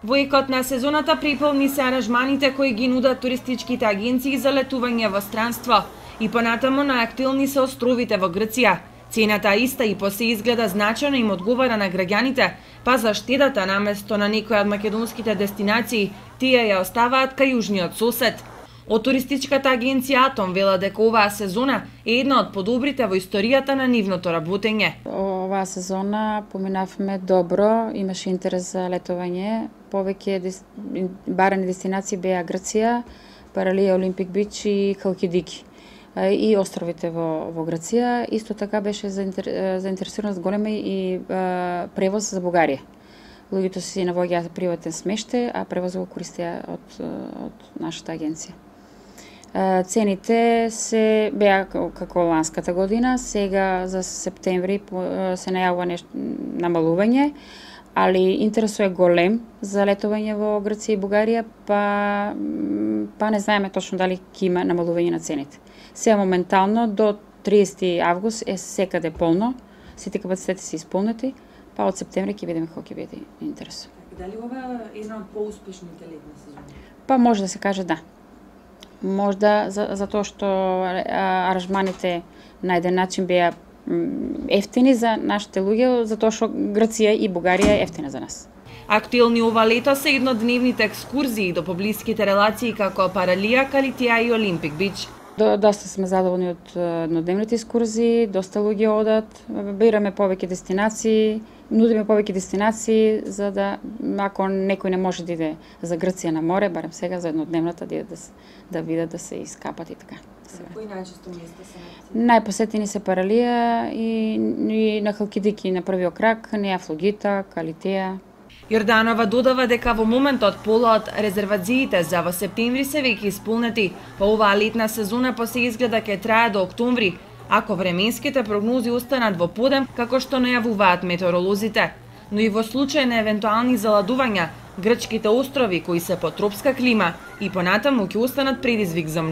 Во екот на сезоната приполни се аранжманите кои ги нудат туристичките агенции за летување во странство и понатаму најактуелни се островите во Грција. Цената иста и посе изгледа значајно им одговара на граѓаните, па за штедата наместо на некоја од македонските дестинации, тие ја оставаат кај јужниот сосед. Од туристичката агенција Атом вела дека оваа сезона е една од подобрите во историјата на нивното работење. Оваа сезона поминавме добро, имаше интерес за летување. Повеќе барани дестинации беа Грција, Паралија, Олимпик бич и Халкидики и островите во Грција. Исто така беше заинтересираност голема и превоз за Бугарија. Луѓето си навоѓаат приватен смештај, а превозот го користеа од нашата агенција. Цените се беа како ланската година, сега за септември се најавува намалување, али интересот е голем за летување во Грција и Бугарија, па не знаеме точно дали ќе има намалување на цените. Сега моментално до 30 август е секаде полно, сите капацитети се исполнети, па од септември ќе видиме како ќе биде интерес. Дали ова е една од поуспешните летни сезони? Па може да се каже да. Можда затоа што аранжманите на еден начин беа ефтини за нашите луѓе, затоа што Грција и Бугарија е ефтина за нас. Актуелни ова лето се еднодневните екскурзии до поблиските релации како Паралија, Калитија и Олимпик бич. Доста сме задоволни од еднодневните екскурзии, доста луѓе одат, бираме повеќе дестинации, нудиме повеќе дестинации за да, ако некој не може да иде за Грција на море, барем сега за еднодневната да видат да се искапат и така. Кои најчесто места се најпосетени се Паралија и на Халкидики на првиот крак, Неа Флогита, Калитија. Јорданова додава дека во моментот пола од резервациите за во септември се веќе исполнети, па оваа летна сезона посе изгледа ќе трае до октомври, ако временските прогнози останат во подем како што најавуваат метеоролозите. Но и во случај на евентуални заладувања, грчките острови кои се под тропска клима и понатаму ќе останат предизвик за